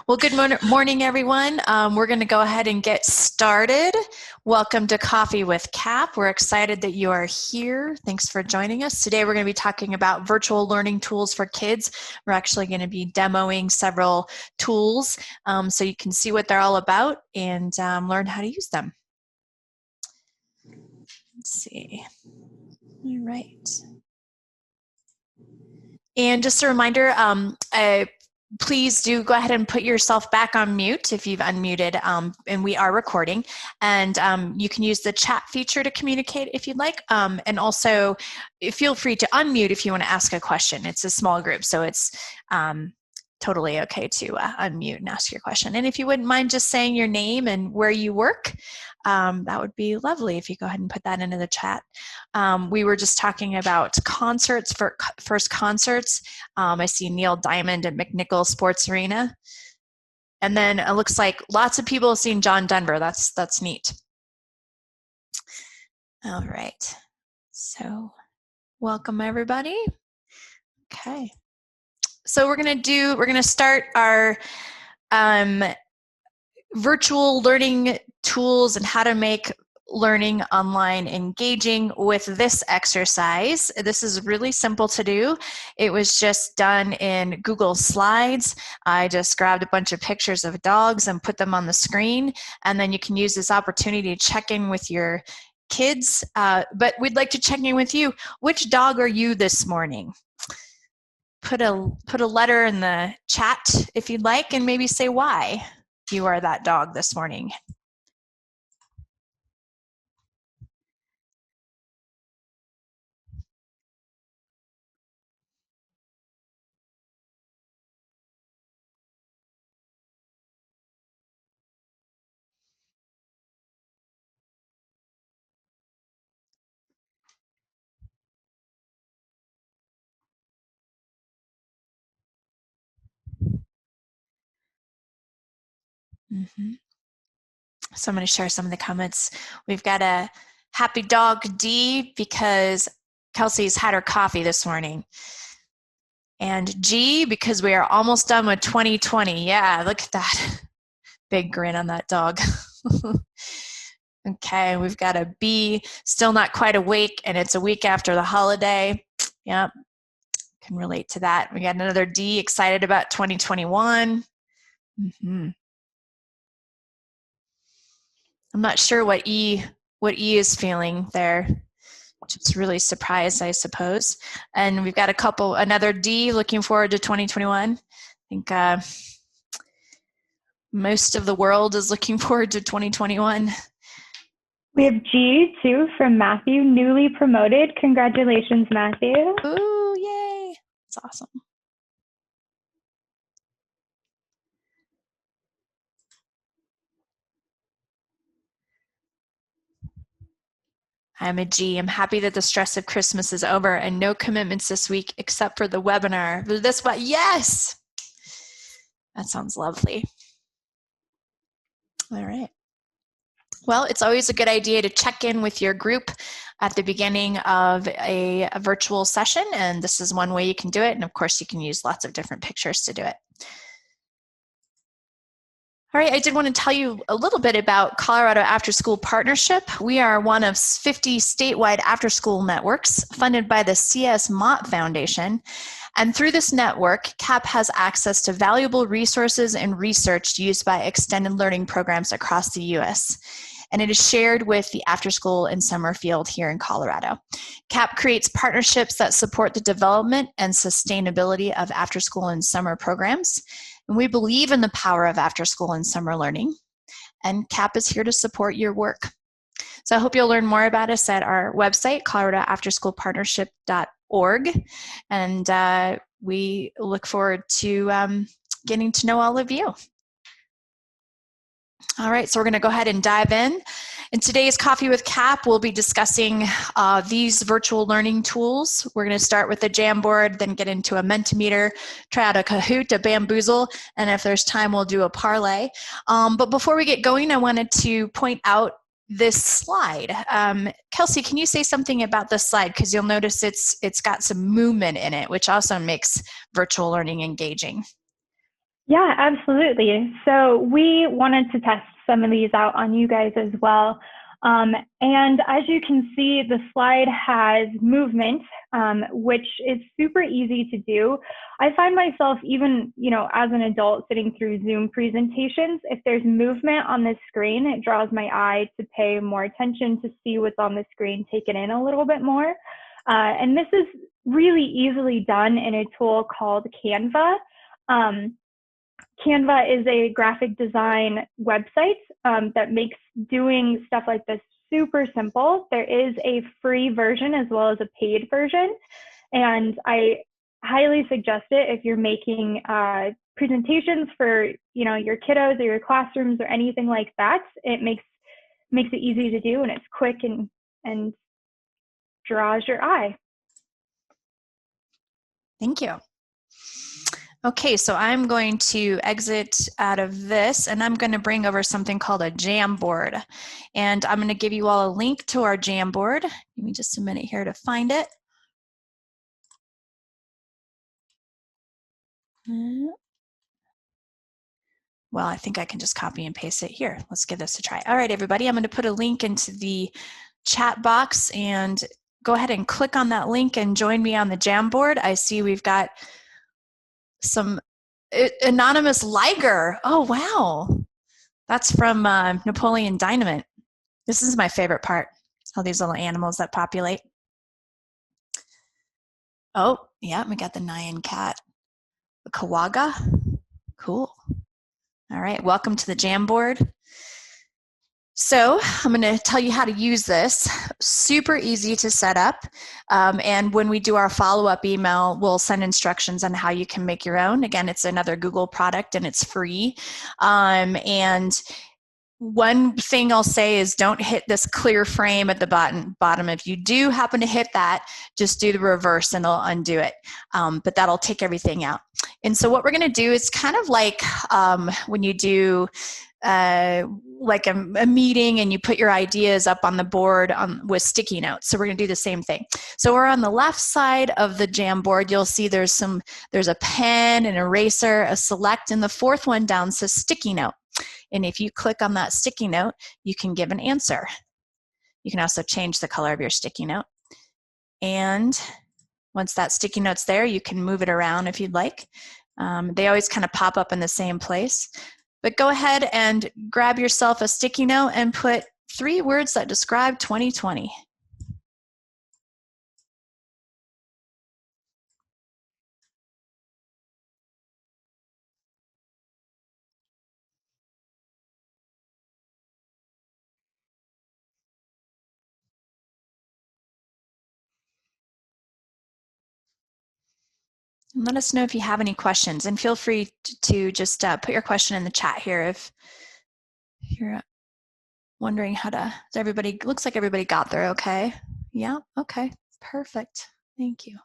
Well, good morning, everyone. We're going to go ahead and get started. Welcome to Coffee with Cap. We're excited that you are here. Thanks for joining us. Today, we're going to be talking about virtual learning tools for kids. We're actually going to be demoing several tools so you can see what they're all about and learn how to use them. Let's see. All right. And just a reminder, please do go ahead and put yourself back on mute if you've unmuted, and we are recording. And you can use the chat feature to communicate if you'd like. And also, feel free to unmute if you want to ask a question. It's a small group, so it's totally okay to unmute and ask your question. And if you wouldn't mind just saying your name and where you work, that would be lovely if you go ahead and put that into the chat. We were just talking about concerts, for first concerts. I see Neil Diamond at McNichol Sports Arena. And then it looks like lots of people have seen John Denver. That's neat. All right. So welcome, everybody. Okay. So we're going to start our virtual learning tools and how to make learning online engaging with this exercise. This is really simple to do. It was just done in Google Slides. I just grabbed a bunch of pictures of dogs and put them on the screen, and then you can use this opportunity to check in with your kids, but we'd like to check in with you. Which dog are you this morning? Put a letter in the chat if you'd like, and maybe say why you are that dog this morning. So I'm going to share some of the comments. We've got a happy dog D because Kelsey's had her coffee this morning. And G because we are almost done with 2020. Yeah, look at that. Big grin on that dog. Okay, we've got a B, still not quite awake, and it's a week after the holiday. Yep, can relate to that. We got another D, excited about 2021. I'm not sure what E is feeling there. Just really surprised, I suppose. And we've got another D, looking forward to 2021. I think most of the world is looking forward to 2021. We have G too from Matthew, newly promoted. Congratulations, Matthew. Ooh, yay. That's awesome. I'm a G. I'm happy that the stress of Christmas is over and no commitments this week except for the webinar. Yes! That sounds lovely. All right. Well, it's always a good idea to check in with your group at the beginning of a virtual session, and this is one way you can do it. And of course, you can use lots of different pictures to do it. All right, I did want to tell you a little bit about Colorado Afterschool Partnership. We are one of 50 statewide after-school networks funded by the C.S. Mott Foundation. And through this network, CAP has access to valuable resources and research used by extended learning programs across the U.S., and it is shared with the after-school and summer field here in Colorado. CAP creates partnerships that support the development and sustainability of after-school and summer programs. And we believe in the power of after-school and summer learning, and CAP is here to support your work. So I hope you'll learn more about us at our website, coloradoafterschoolpartnership.org, and we look forward to getting to know all of you. All right, so we're going to go ahead and dive in. In today's Coffee with Cap, we'll be discussing these virtual learning tools. We're going to start with the Jamboard, then get into a Mentimeter, try out a Kahoot, a Bamboozle, and if there's time, we'll do a Parlay. But before we get going, I wanted to point out this slide. Kelsey, can you say something about this slide? Because you'll notice it's got some movement in it, which also makes virtual learning engaging. Yeah, absolutely. So we wanted to test some of these out on you guys as well. And as you can see, the slide has movement, which is super easy to do. I find myself even, as an adult sitting through Zoom presentations, if there's movement on the screen, it draws my eye to pay more attention to see what's on the screen, take it in a little bit more. And this is really easily done in a tool called Canva. Canva is a graphic design website that makes doing stuff like this super simple. There is a free version as well as a paid version, and I highly suggest it if you're making presentations for your kiddos or your classrooms or anything like that. It makes it easy to do, and it's quick and draws your eye. Thank you. Okay, so I'm going to exit out of this and I'm going to bring over something called a Jamboard. And I'm going to give you all a link to our Jamboard. Give me just a minute here to find it. Well, I think I can just copy and paste it here. Let's give this a try. All right, everybody, I'm going to put a link into the chat box and go ahead and click on that link and join me on the Jamboard. I see we've got some anonymous Liger. Oh, wow. That's from Napoleon Dynamite. This is my favorite part. All these little animals that populate. Oh, yeah, we got the Nyan cat. The Kawaga. Cool. All right, welcome to the Jamboard. So I'm going to tell you how to use this. Super easy to set up. And when we do our follow-up email, we'll send instructions on how you can make your own. Again, it's another Google product and it's free. And one thing I'll say is don't hit this clear frame at the bottom. If you do happen to hit that, just do the reverse and it'll undo it. But that'll take everything out. And so what we're going to do is kind of like when you do like a meeting and you put your ideas up on the board with sticky notes. So we're going to do the same thing. So we're on the left side of the Jamboard. You'll see there's a pen, an eraser, a select, and the fourth one down says sticky note. And if you click on that sticky note, you can give an answer. You can also change the color of your sticky note. And once that sticky note's there, you can move it around if you'd like. They always kind of pop up in the same place. But go ahead and grab yourself a sticky note and put 3 words that describe 2020. And let us know if you have any questions, and feel free to just put your question in the chat here if you're wondering how to, looks like everybody got there okay. Yeah, okay, perfect, thank you.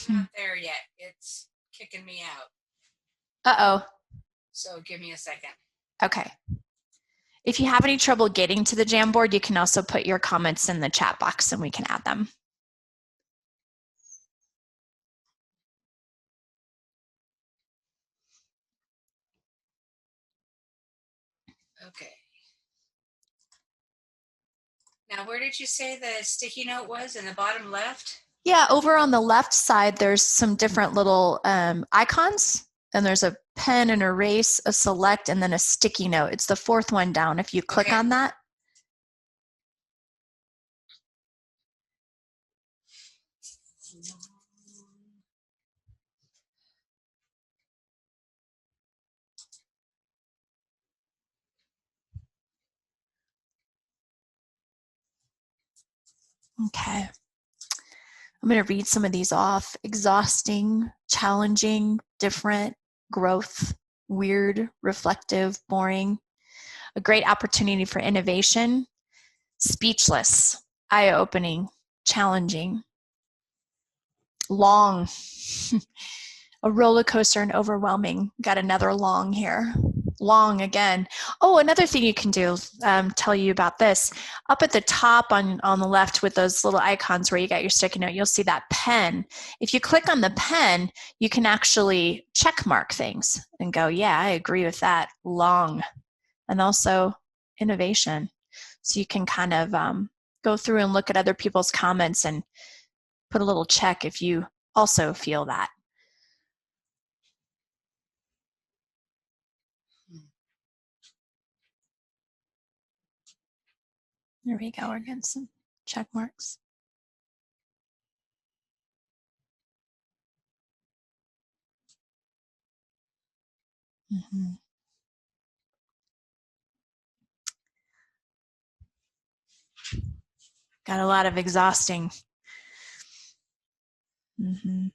Not there yet, it's kicking me out. Uh-oh. So give me a second. Okay. If you have any trouble getting to the Jamboard, you can also put your comments in the chat box and we can add them. Okay. Now, where did you say the sticky note was? In the bottom left? Yeah, over on the left side, there's some different little icons, and there's a pen, an erase, a select, and then a sticky note. It's the fourth one down. If you click on that. Okay. I'm going to read some of these off. Exhausting, challenging, different, growth, weird, reflective, boring. A great opportunity for innovation. Speechless, eye-opening, challenging. Long. A roller coaster and overwhelming. Got another long here. long again. Oh, another thing you can do, tell you about this. Up at the top on the left with those little icons where you got your sticky note, you'll see that pen. If you click on the pen, you can actually check mark things and go, yeah, I agree with that, long. And also innovation. So you can kind of go through and look at other people's comments and put a little check if you also feel that. There we go, we're getting some check marks. Mm-hmm. Got a lot of exhausting. Mm-hmm.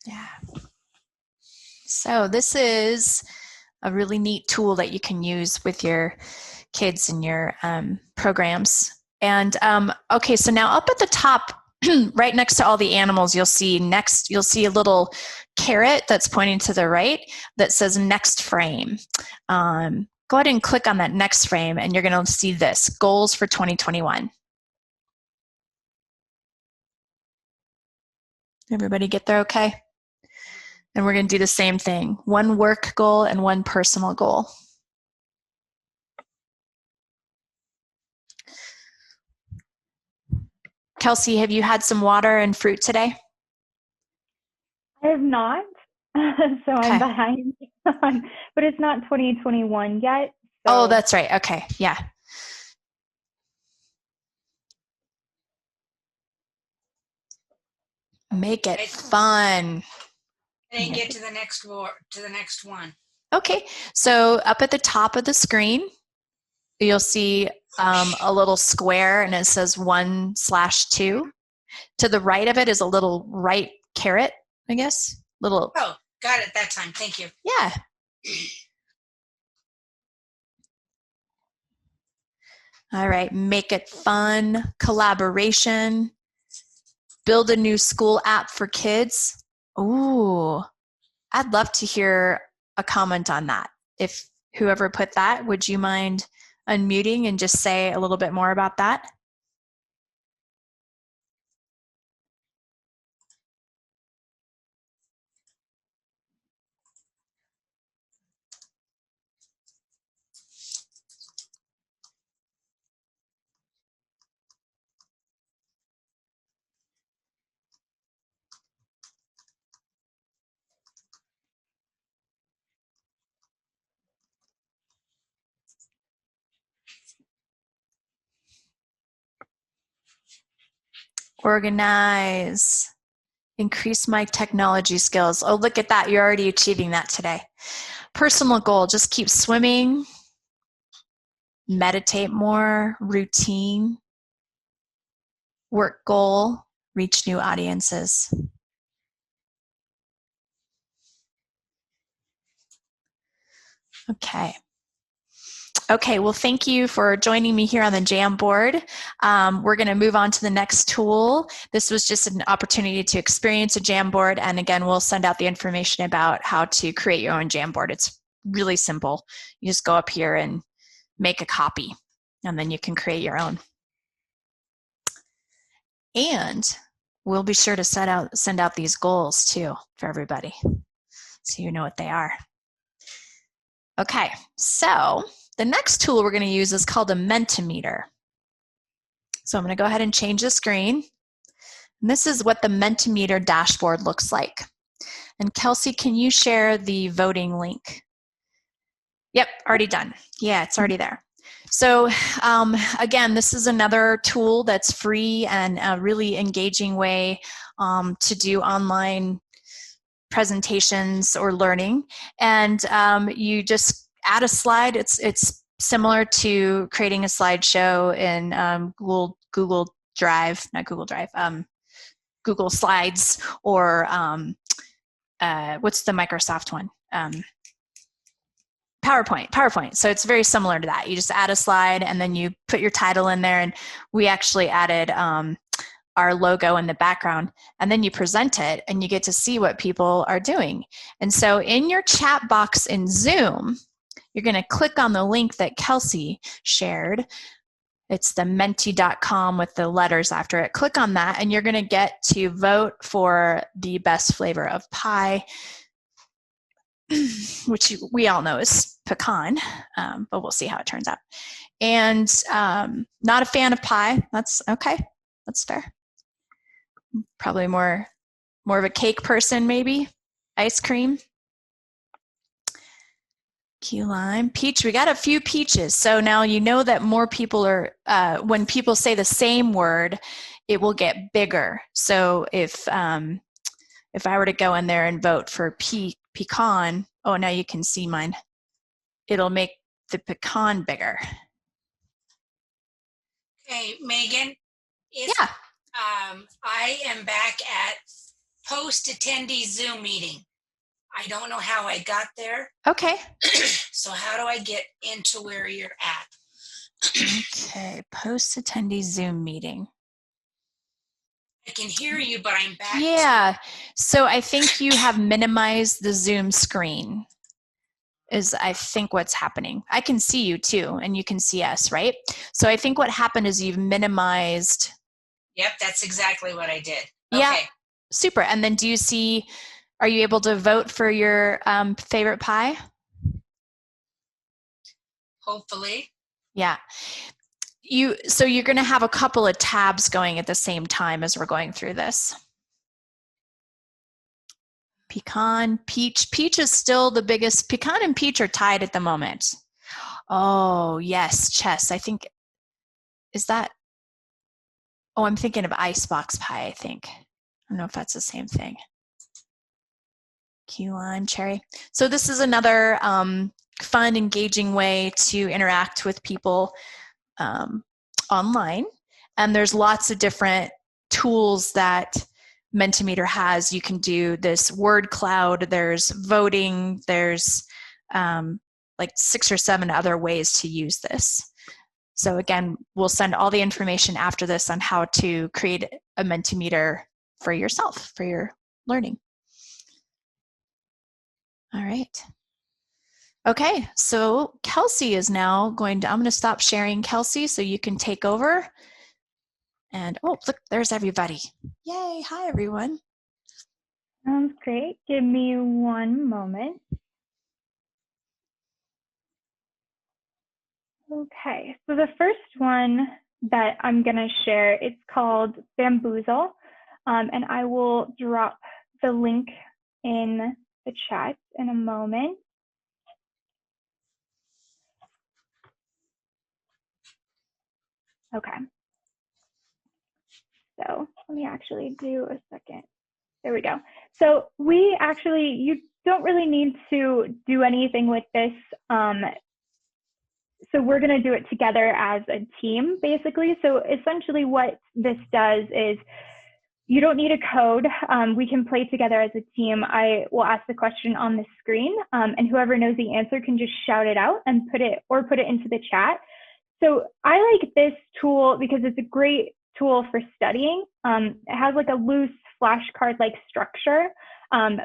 Yeah. So this is a really neat tool that you can use with your kids in your programs. And okay, so now up at the top, right next to all the animals, you'll see a little caret that's pointing to the right that says next frame. Go ahead and click on that next frame and you're going to see this, goals for 2021. Everybody get there okay? And we're going to do the same thing, one work goal and one personal goal. Kelsey, have you had some water and fruit today? I have not, so I'm behind. But it's not 2021 yet. So. Oh, that's right. Okay, yeah. Make it fun. I didn't get to the next one. Okay, so up at the top of the screen, you'll see a little square and it says 1/2. To the right of it is a little right caret, I guess. Little. Oh, got it that time. Thank you. Yeah. All right, make it fun, collaboration, build a new school app for kids. Ooh, I'd love to hear a comment on that. If whoever put that, would you mind unmuting and just say a little bit more about that? Organize, increase my technology skills. Oh, look at that. You're already achieving that today. Personal goal, just keep swimming, meditate more, routine. Work goal, reach new audiences. Okay, well, thank you for joining me here on the Jamboard. We're going to move on to the next tool. This was just an opportunity to experience a Jamboard, and again, we'll send out the information about how to create your own Jamboard. It's really simple. You just go up here and make a copy, and then you can create your own. And we'll be sure to send out these goals too for everybody, so you know what they are. Okay, so the next tool we're going to use is called a Mentimeter. So I'm going to go ahead and change the screen. And this is what the Mentimeter dashboard looks like. And Kelsey, can you share the voting link? Yep, already done. Yeah, it's already there. So again, this is another tool that's free and a really engaging way to do online presentations or learning. And you just add a slide. It's similar to creating a slideshow in Google Drive, not Google Drive, Google Slides, or what's the Microsoft one? PowerPoint. So it's very similar to that. You just add a slide and then you put your title in there. And we actually added our logo in the background, and then you present it and you get to see what people are doing. And so in your chat box in Zoom, you're going to click on the link that Kelsey shared. It's the menti.com with the letters after it. Click on that and you're going to get to vote for the best flavor of pie, which we all know is pecan, but we'll see how it turns out. And not a fan of pie. That's okay. That's fair. Probably more of a cake person, maybe. Ice cream. Key lime. Peach. We got a few peaches. So now you know that more people are, when people say the same word, it will get bigger. So if I were to go in there and vote for pecan, oh, now you can see mine. It'll make the pecan bigger. Hey, Megan. Yeah. I am back at post-attendee Zoom meeting. I don't know how I got there. Okay. So how do I get into where you're at? Okay, post-attendee Zoom meeting. I can hear you, but I'm back. Yeah, so I think you have minimized the Zoom screen is I think what's happening. I can see you too, and you can see us, right? So I think what happened is you've minimized. Yep, that's exactly what I did. Yeah, okay. Super. And then are you able to vote for your favorite pie? Hopefully. Yeah. So you're going to have a couple of tabs going at the same time as we're going through this. Pecan, peach. Peach is still the biggest. Pecan and peach are tied at the moment. Oh, yes, chess. I think, is that, oh, I'm thinking of icebox pie, I think. I don't know if that's the same thing. Key lime, cherry. So this is another fun, engaging way to interact with people online. And there's lots of different tools that Mentimeter has. You can do this word cloud, there's voting, there's like 6 or 7 other ways to use this. So again, we'll send all the information after this on how to create a Mentimeter for yourself, for your learning. All right. Okay, so Kelsey is now I'm going to stop sharing, Kelsey, so you can take over. And oh, look, there's everybody. Yay, hi everyone. Sounds great. Give me one moment. Okay, so the first one that I'm going to share, it's called Bamboozle, and I will drop the link in the chat in a moment. Okay, so let me actually do a second. There we go. So you don't really need to do anything with this. So we're going to do it together as a team, basically. So essentially what this does is you don't need a code. We can play together as a team. I will ask the question on the screen, and whoever knows the answer can just shout it out and put it into the chat. So I like this tool because it's a great tool for studying. It has like a loose flashcard-like structure,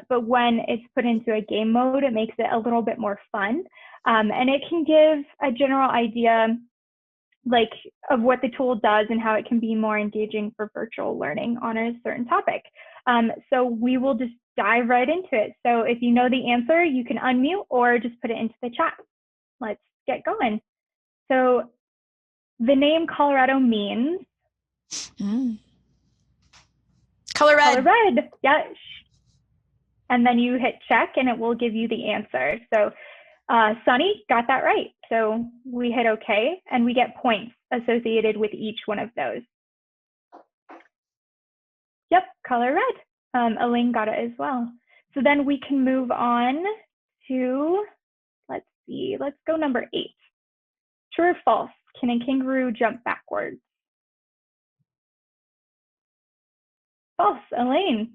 but when it's put into a game mode, it makes it a little bit more fun. And it can give a general idea of what the tool does and how it can be more engaging for virtual learning on a certain topic. So we will just dive right into it. So if you know the answer, you can unmute or just put it into the chat. Let's get going. So the name Colorado means color red. Color red. Yeah. And then you hit check and it will give you the answer. So Sunny got that right. So we hit OK and we get points associated with each one of those. Yep, color red. Elaine got it as well. So then we can move on to, let's go number 8. True or false? Can a kangaroo jump backwards? False, Elaine.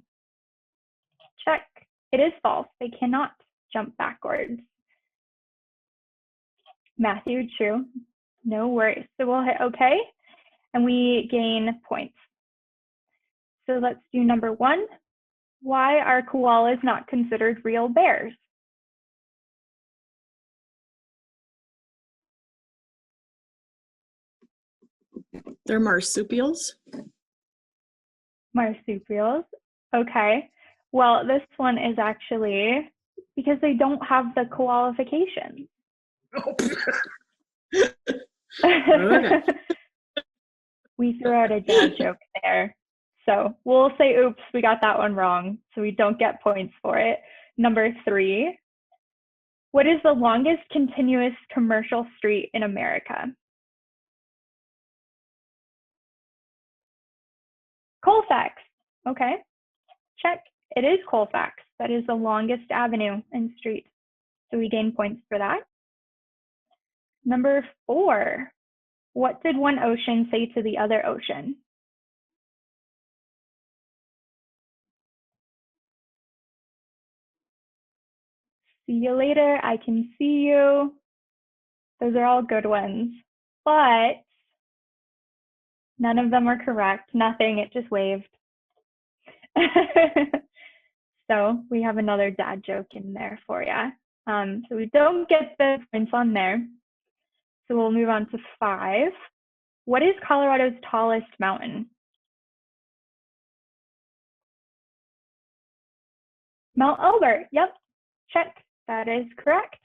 Check. It is false. They cannot jump backwards. Matthew, true. No worries. So we'll hit OK, and we gain points. So let's do number 1. Why are koalas not considered real bears? They're marsupials. Marsupials. Okay. Well, this one is actually because they don't have the qualifications. Okay. We threw out a dad joke there. So we'll say, oops, we got that one wrong. So we don't get points for it. Number 3. What is the longest continuous commercial street in America? Colfax. Okay. Check. It is Colfax. That is the longest avenue and street. So we gain points for that. Number 4. What did one ocean say to the other ocean? See you later. I can see you. Those are all good ones. But none of them are correct. Nothing. It just waved. So we have another dad joke in there for you. So we don't get the points on there. So we'll move on to 5. What is Colorado's tallest mountain? Mount Elbert. Yep. Check. That is correct.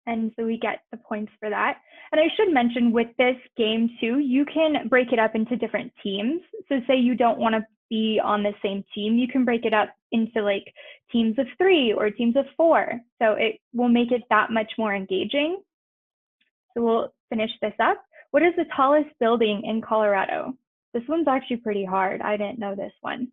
And so we get the points for that. And I should mention with this game too, you can break it up into different teams. So say you don't want to be on the same team, you can break it up into like teams of 3 or teams of 4. So it will make it that much more engaging. So we'll finish this up. What is the tallest building in Colorado? This one's actually pretty hard. I didn't know this one.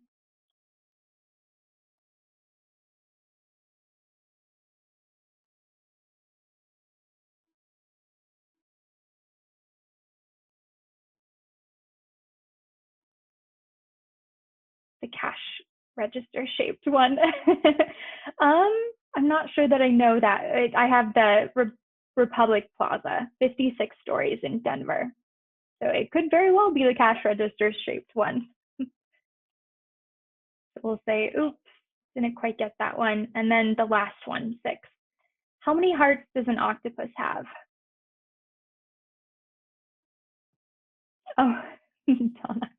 The cash register shaped one. I'm not sure that I know that. I have the Republic Plaza, 56 stories in Denver. So it could very well be the cash register shaped one. So we'll say, oops, didn't quite get that one. And then the last one, 6. How many hearts does an octopus have? Oh, Donna.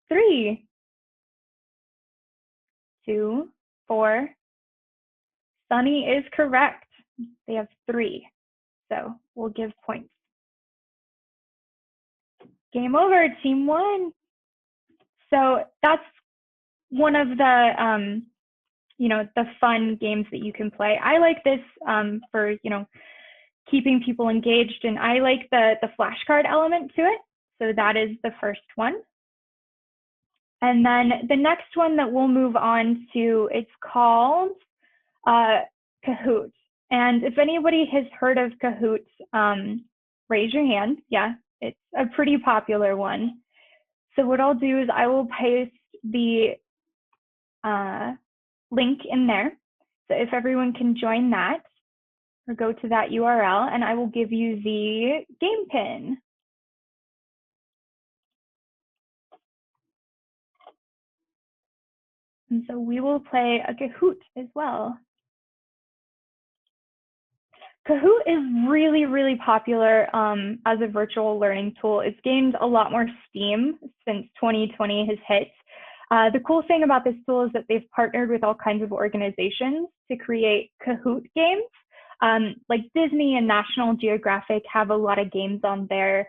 3, 2, 4. Sunny is correct. They have 3. So we'll give points. Game over, team 1. So that's one of the, the fun games that you can play. I like this for, keeping people engaged, and I like the flashcard element to it. So that is the first one. And then the next one that we'll move on to, it's called Kahoot. And if anybody has heard of Kahoot, raise your hand. Yeah, it's a pretty popular one. So what I'll do is I will paste the link in there. So if everyone can join that or go to that URL, and I will give you the game pin. And so we will play a Kahoot as well. Kahoot is really, really popular as a virtual learning tool. It's gained a lot more steam since 2020 has hit. The cool thing about this tool is that they've partnered with all kinds of organizations to create Kahoot games. Like Disney and National Geographic have a lot of games on there.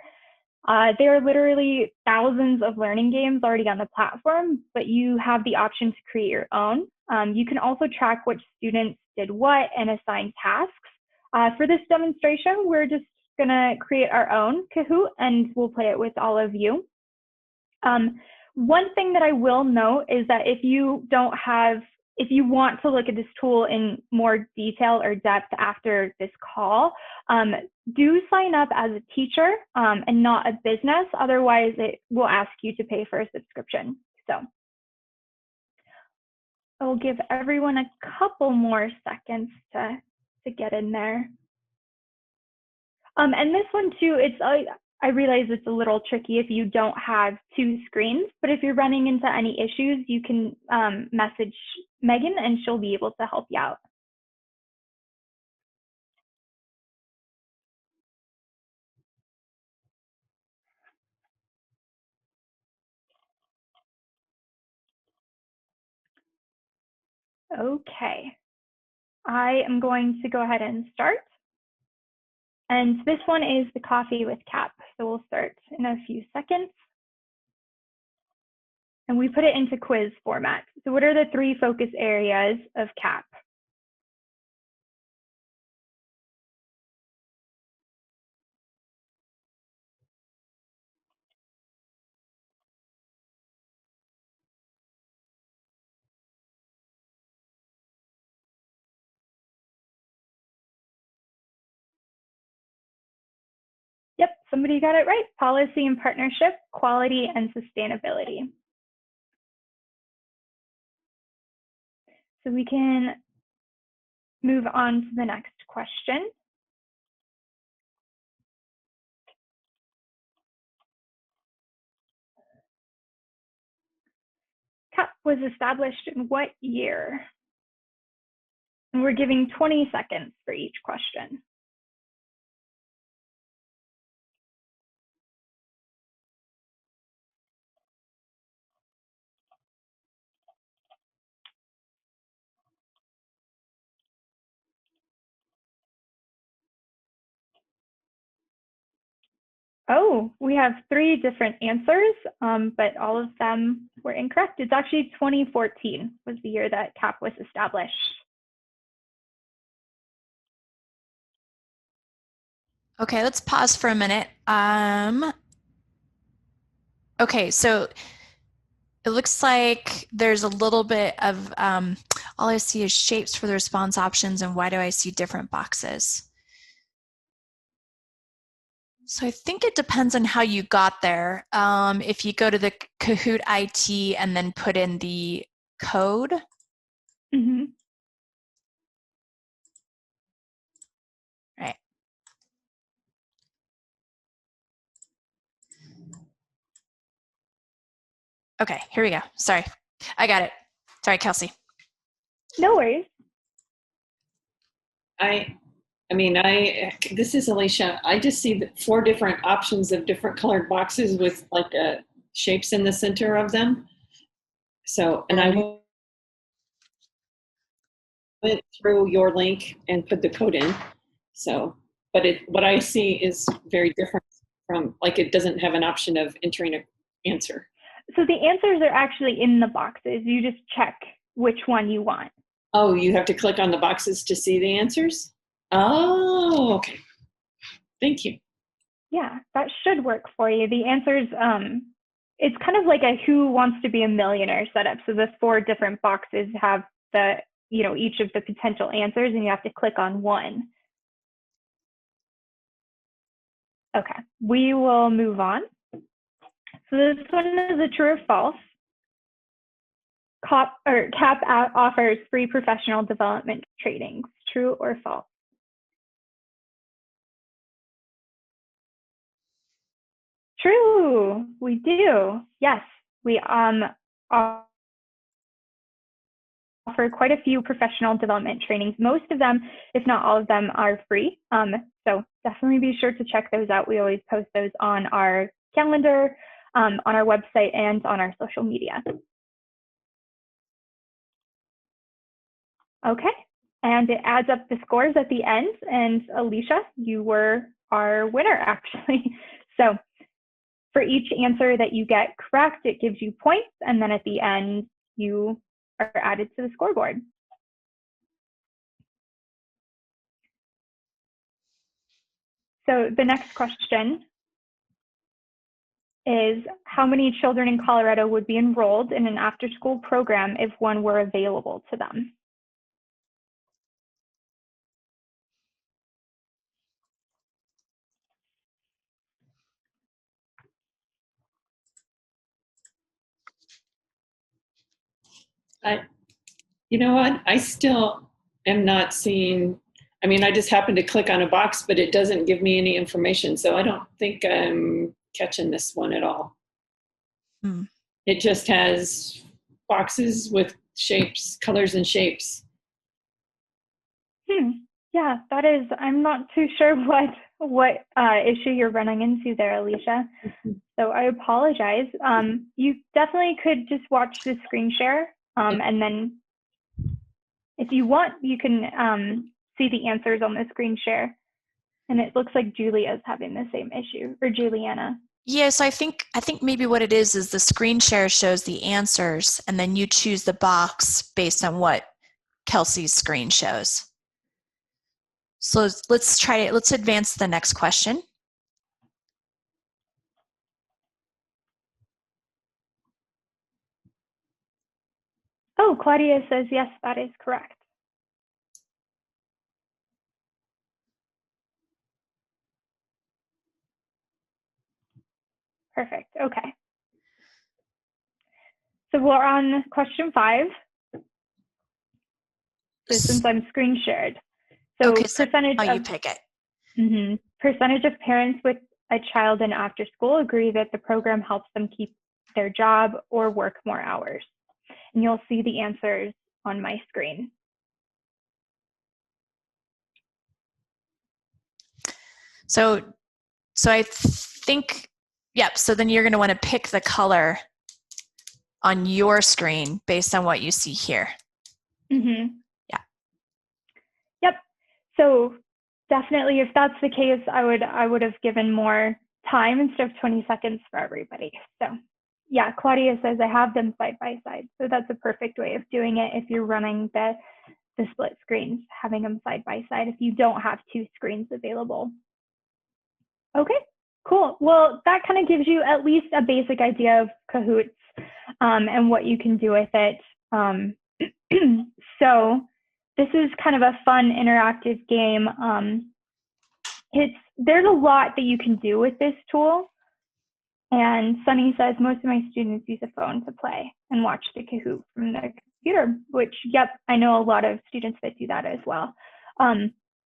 There are literally thousands of learning games already on the platform, but you have the option to create your own. You can also track which students did what and assign tasks. For this demonstration, we're just going to create our own Kahoot, and we'll play it with all of you. One thing that I will note is that if you want to look at this tool in more detail or depth after this call, do sign up as a teacher and not a business. Otherwise, it will ask you to pay for a subscription. So I will give everyone a couple more seconds to get in there. And this one too, I realize it's a little tricky if you don't have two screens, but if you're running into any issues, you can message Megan and she'll be able to help you out. Okay, I am going to go ahead and start. And this one is the coffee with Cap. So we'll start in a few seconds. And we put it into quiz format. So what are the 3 focus areas of CAP? Yep, somebody got it right. Policy and partnership, quality and sustainability. So we can move on to the next question. CAP was established in what year? And we're giving 20 seconds for each question. Oh, we have 3 different answers, but all of them were incorrect. It's actually 2014 was the year that CAP was established. Okay, let's pause for a minute. Okay, so it looks like there's a little bit of, all I see is shapes for the response options, and why do I see different boxes? So I think it depends on how you got there. If you go to the Kahoot IT and then put in the code. Mm-hmm. Right. Okay, here we go. Sorry, I got it. Sorry, Kelsey. No worries. This is Alicia. I just see 4 different options of different colored boxes with like shapes in the center of them. So, and I went through your link and put the code in. So, but what I see is very different from, like, it doesn't have an option of entering an answer. So the answers are actually in the boxes. You just check which one you want. Oh, you have to click on the boxes to see the answers? Oh, okay. Thank you. Yeah, that should work for you. The answers, it's kind of like a Who Wants to Be a Millionaire setup. So the 4 different boxes have each of the potential answers, and you have to click on one. Okay, we will move on. So this one is a true or false. CAP offers free professional development trainings. True or false? True, we do. Yes, we offer quite a few professional development trainings. Most of them, if not all of them, are free. So definitely be sure to check those out. We always post those on our calendar, on our website, and on our social media. Okay, and it adds up the scores at the end. And Alicia, you were our winner, actually. So for each answer that you get correct, it gives you points. And then at the end, you are added to the scoreboard. So the next question is, how many children in Colorado would be enrolled in an after-school program if one were available to them? You know what? I still am not seeing, I mean, I just happened to click on a box, but it doesn't give me any information. So I don't think I'm catching this one at all. It just has boxes with shapes, colors and shapes. Yeah, that is, I'm not too sure what issue you're running into there, Alicia. So I apologize. You definitely could just watch the screen share, and then if you want, you can see the answers on the screen share. And it looks like Julia's having the same issue, or Juliana. Yes, I think maybe what it is the screen share shows the answers, and then you choose the box based on what Kelsey's screen shows. So let's try it. Let's advance to the next question. Oh, Claudia says, yes, that is correct. Perfect. Okay. So we're on question 5. So since I'm screen shared. So okay, percentage you pick it. Percentage of parents with a child in after school agree that the program helps them keep their job or work more hours. And you'll see the answers on my screen. So I think, yep, so then you're going to want to pick the color on your screen based on what you see here. Yeah. Yep. So definitely, if that's the case, I would have given more time instead of 20 seconds for everybody. So yeah, Claudia says I have them side by side. So that's a perfect way of doing it if you're running the split screens, having them side by side if you don't have 2 screens available. Okay, cool. Well, that kind of gives you at least a basic idea of Kahoots and what you can do with it. So this is kind of a fun interactive game. There's a lot that you can do with this tool. And Sunny says, most of my students use a phone to play and watch the Kahoot from their computer, which, yep, I know a lot of students that do that as well.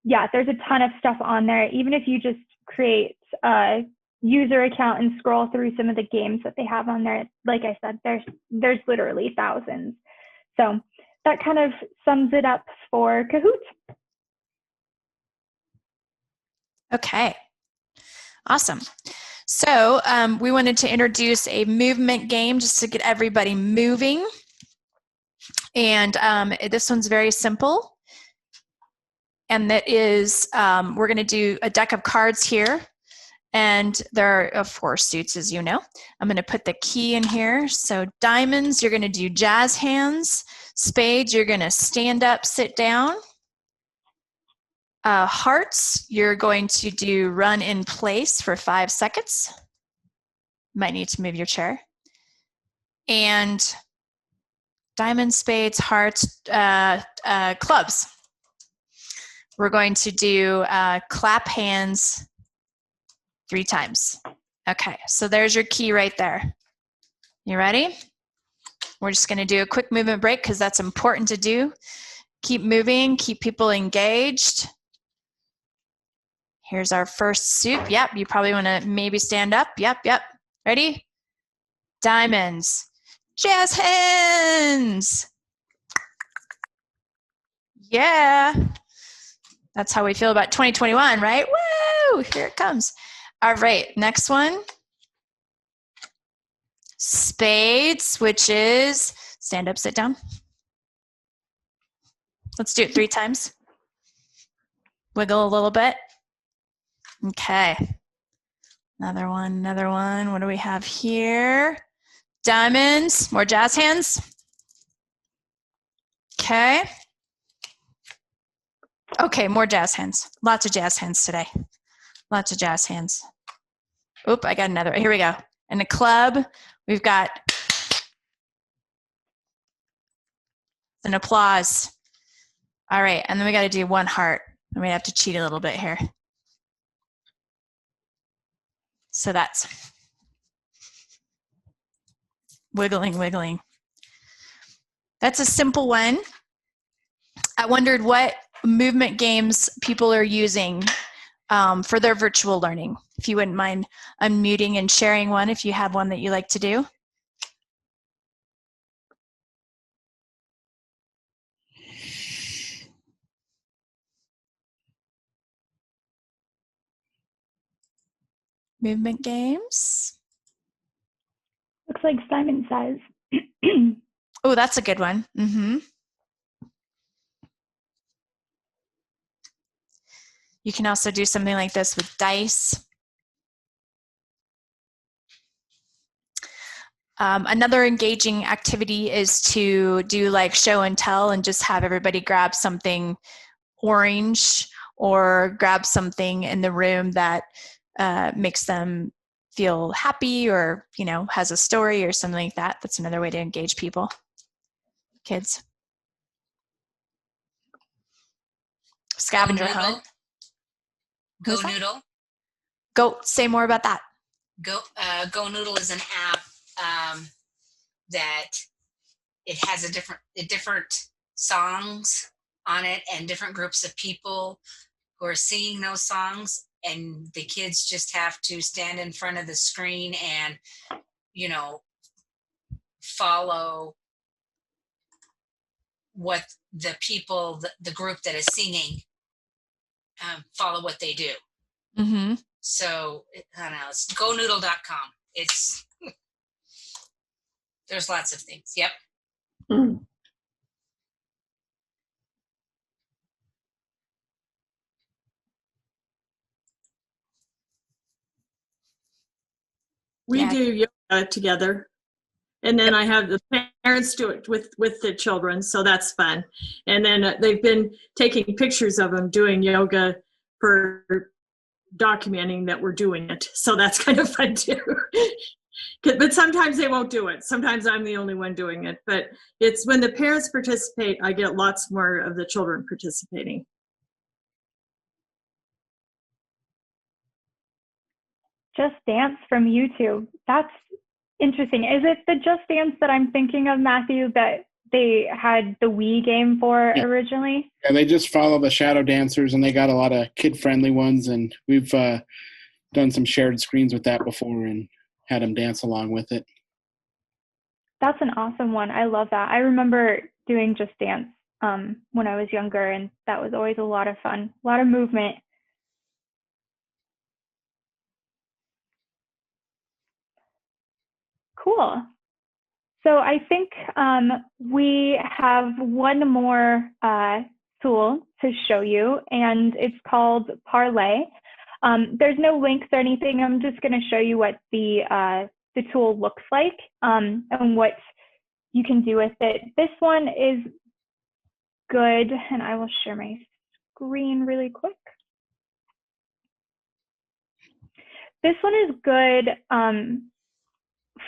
Yeah, there's a ton of stuff on there. Even if you just create a user account and scroll through some of the games that they have on there, like I said, there's literally thousands. So that kind of sums it up for Kahoot. Okay, awesome. So we wanted to introduce a movement game just to get everybody moving. And this one's very simple. And that is, we're going to do a deck of cards here. And there are 4 suits, as you know. I'm going to put the key in here. So diamonds, you're going to do jazz hands. Spades, you're going to stand up, sit down. Hearts, you're going to do run in place for 5 seconds. Might need to move your chair. And diamonds, spades, hearts, clubs. We're going to do clap hands 3 times. Okay, so there's your key right there. You ready? We're just going to do a quick movement break because that's important to do. Keep moving, keep people engaged. Here's our first suit. Yep, you probably want to maybe stand up. Yep. Ready? Diamonds. Jazz hands. Yeah. That's how we feel about 2021, right? Woo! Here it comes. All right, next one. Spades, which is stand up, sit down. Let's do it 3 times. Wiggle a little bit. Okay. Another one. What do we have here? Diamonds, more jazz hands. Okay. Okay, more jazz hands. Lots of jazz hands today. Lots of jazz hands. Oop, I got another. Here we go. In the club, we've got an applause. All right, and then we got to do 1 heart. And we have to cheat a little bit here. So that's wiggling. That's a simple one. I wondered what movement games people are using for their virtual learning. If you wouldn't mind unmuting and sharing one if you have one that you like to do. Movement games. Looks like Simon says. Oh, that's a good one. Mm-hmm. You can also do something like this with dice. Another engaging activity is to do like show and tell and just have everybody grab something orange or grab something in the room that makes them feel happy or, you know, has a story or something like that. That's another way to engage people, kids. Scavenger hunt. Go Noodle. Go, say more about that. Go Noodle is an app that it has different songs on it and different groups of people who are singing those songs, and the kids just have to stand in front of the screen and, you know, follow what the people, the group that is singing, follow what they do. Mm-hmm. So I don't know, it's gonoodle.com. It's there's lots of things. Yep. Mm. We do yoga together, and then I have the parents do it with the children, so that's fun. And then they've been taking pictures of them doing yoga for documenting that we're doing it, so that's kind of fun too. But sometimes they won't do it. Sometimes I'm the only one doing it. But it's when the parents participate, I get lots more of the children participating. Just Dance from YouTube. That's interesting. Is it the Just Dance that I'm thinking of, Matthew, that they had the Wii game for originally? Yeah, they just follow the Shadow Dancers, and they got a lot of kid-friendly ones, and we've done some shared screens with that before and had them dance along with it. That's an awesome one. I love that. I remember doing Just Dance when I was younger, and that was always a lot of fun, a lot of movement. Cool. So I think we have one more tool to show you, and it's called Parlay. There's no links or anything. I'm just going to show you what the tool looks like and what you can do with it. This one is good, and I will share my screen really quick. This one is good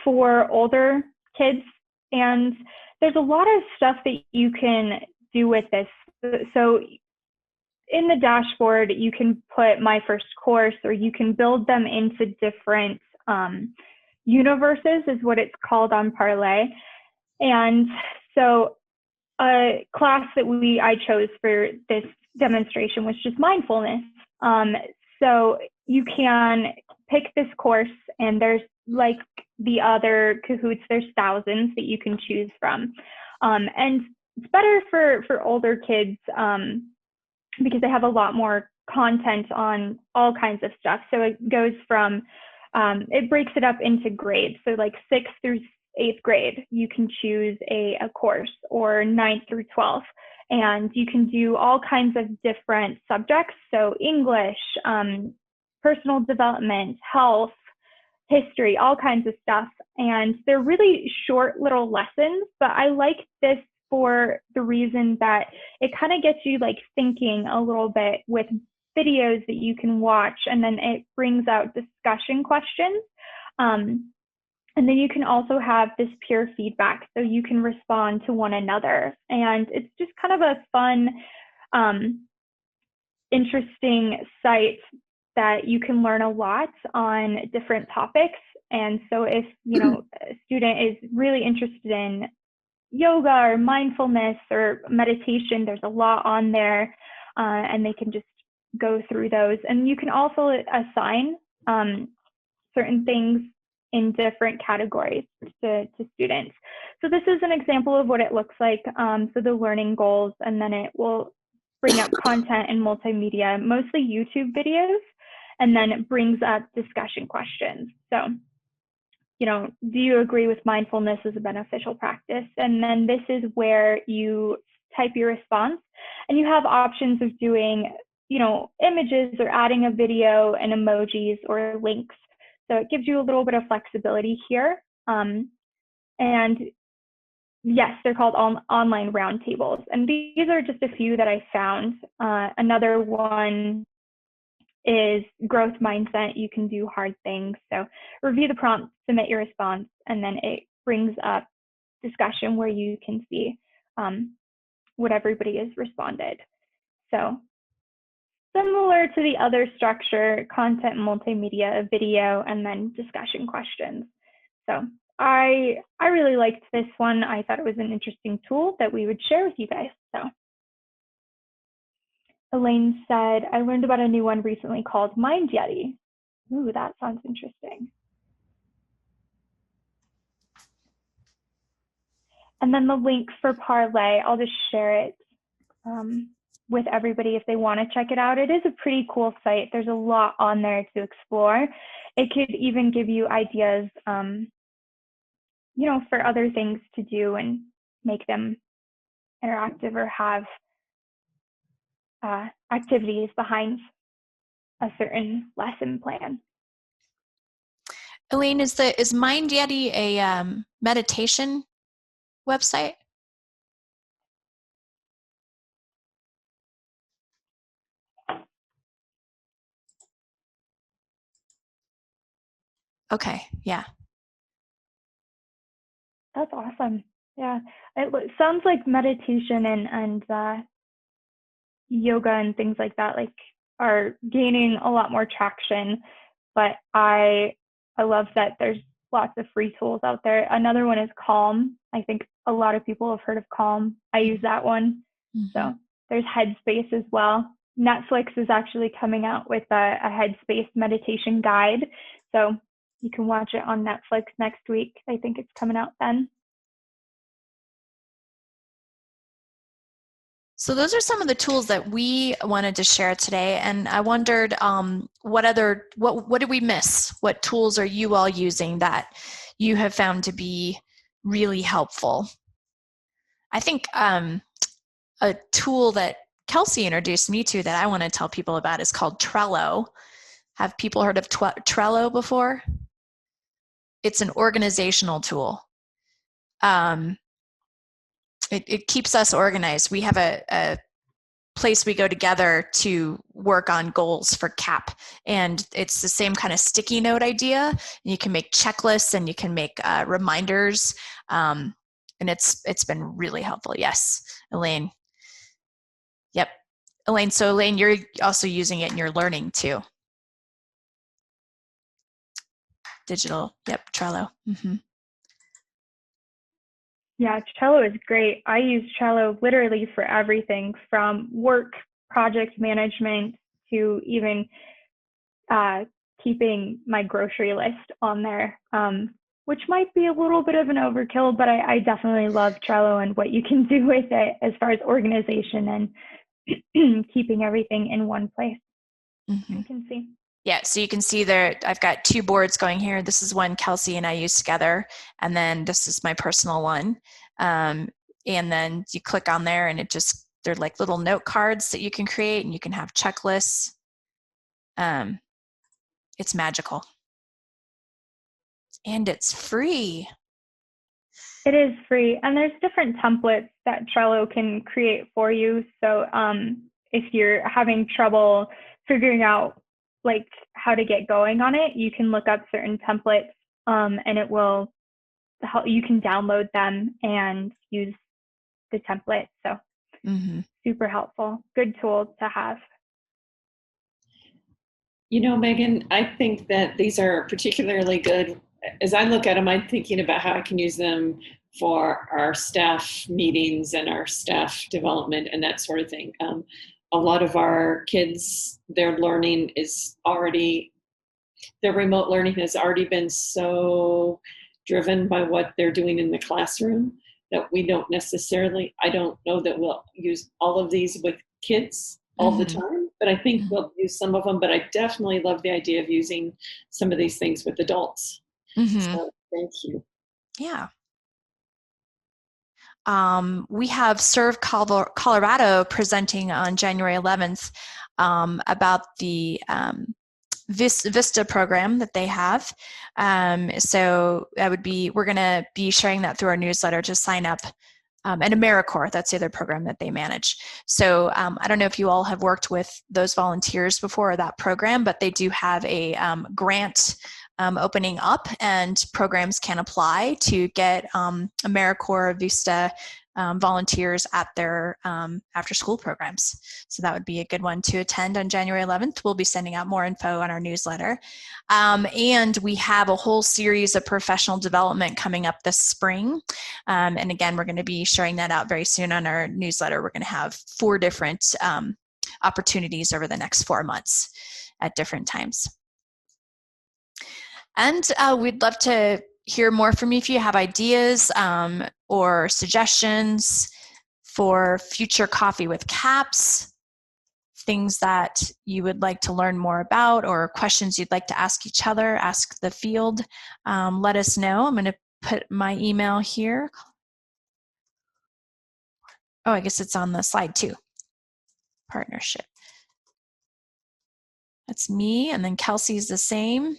for older kids, and there's a lot of stuff that you can do with this. So in the dashboard, you can put My First Course, or you can build them into different universes, is what it's called on Parlay. And so a class that I chose for this demonstration was just mindfulness. So you can pick this course, and there's like the other Kahoots, there's thousands that you can choose from. And it's better for older kids because they have a lot more content on all kinds of stuff. So it goes from, it breaks it up into grades. So like 6th through 8th grade, you can choose a course, or 9th through 12th. And you can do all kinds of different subjects. So English, personal development, health, history, all kinds of stuff. And they're really short little lessons, but I like this for the reason that it kind of gets you like thinking a little bit with videos that you can watch, and then it brings out discussion questions. And then you can also have this peer feedback, so you can respond to one another. And it's just kind of a fun, interesting site that you can learn a lot on different topics. And so if, you know, a student is really interested in yoga or mindfulness or meditation, there's a lot on there. and they can just go through those. And you can also assign certain things in different categories to students. So this is an example of what it looks like. So the learning goals, and then it will bring up content and multimedia, mostly YouTube videos, and then it brings up discussion questions. So, do you agree with mindfulness as a beneficial practice? And then this is where you type your response, and you have options of doing, images or adding a video and emojis or links. So it gives you a little bit of flexibility here. And yes, they're called online roundtables. And these are just a few that I found. Another one is growth mindset. You can do hard things. So review the prompt, submit your response, and then it brings up discussion where you can see what everybody has responded. So similar to the other structure, content, multimedia, video, and then discussion questions. So I really liked this one. I thought it was an interesting tool that we would share with you guys. So Elaine said, I learned about a new one recently called Mind Yeti. Ooh, that sounds interesting. And then the link for Parlay, I'll just share it with everybody if they want to check it out. It is a pretty cool site. There's a lot on there to explore. It could even give you ideas, for other things to do and make them interactive or have activities behind a certain lesson plan. Elaine, is Mind Yeti a meditation website? Okay, yeah. That's awesome. Yeah, it sounds like meditation and yoga and things like that are gaining a lot more traction. But I love that there's lots of free tools out there. Another one is Calm. I think a lot of people have heard of Calm. I use that one. Mm-hmm. So there's Headspace as well. Netflix is actually coming out with a Headspace meditation guide. So you can watch it on Netflix next week. I think it's coming out then. So those are some of the tools that we wanted to share today, and I wondered what did we miss? What tools are you all using that you have found to be really helpful? I think a tool that Kelsey introduced me to that I want to tell people about is called Trello. Have people heard of Trello before? It's an organizational tool. It keeps us organized. We have a place we go together to work on goals for CAP, and it's the same kind of sticky note idea. You can make checklists and you can make reminders, and it's been really helpful. Yes, Elaine. Yep, Elaine. So Elaine, you're also using it in your learning too. Digital. Yep, Trello. Mm-hmm. Yeah, Trello is great. I use Trello literally for everything from work, project management, to even keeping my grocery list on there, which might be a little bit of an overkill, but I definitely love Trello and what you can do with it as far as organization and keeping everything in one place. Mm-hmm. You can see. Yeah, so you can see there, I've got two boards going here. This is one Kelsey and I use together, and then this is my personal one. And then you click on there and they're like little note cards that you can create, and you can have checklists. It's magical. And it's free. It is free, and there's different templates that Trello can create for you. So if you're having trouble figuring out how to get going on it, you can look up certain templates, and it will help. You can download them and use the template. So super helpful. Good tool to have. Megan, I think that these are particularly good. As I look at them, I'm thinking about how I can use them for our staff meetings and our staff development and that sort of thing. a lot of our kids, their learning is already, their remote learning has already been so driven by what they're doing in the classroom that we don't necessarily, I don't know that we'll use all of these with kids all the time, but I think we'll use some of them. But I definitely love the idea of using some of these things with adults. So thank you. Yeah. We have Serve Colorado presenting on January 11th about the Vista program that they have. So that would be, we're going to be sharing that through our newsletter to sign up. And AmeriCorps, that's the other program that they manage. So I don't know if you all have worked with those volunteers before or that program, but they do have a grant opening up, and programs can apply to get AmeriCorps Vista volunteers at their after-school programs. So that would be a good one to attend on January 11th. We'll be sending out more info on our newsletter. And we have a whole series of professional development coming up this spring. And again, we're going to be sharing that out very soon on our newsletter. We're going to have 4 different opportunities over the next 4 months at different times. And we'd love to hear more from you if you have ideas or suggestions for future Coffee with Caps, things that you would like to learn more about, or questions you'd like to ask each other, ask the field. Let us know. I'm going to put my email here. Oh, I guess it's on the slide too. Partnership. That's me, and then Kelsey's the same.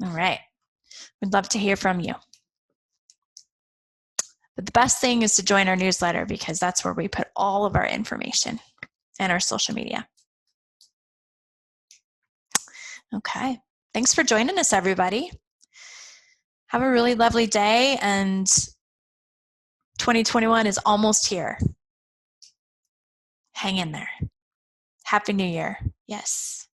All right. We'd love to hear from you. But the best thing is to join our newsletter, because that's where we put all of our information and our social media. Okay. Thanks for joining us, everybody. Have a really lovely day, and 2021 is almost here. Hang in there. Happy New Year. Yes.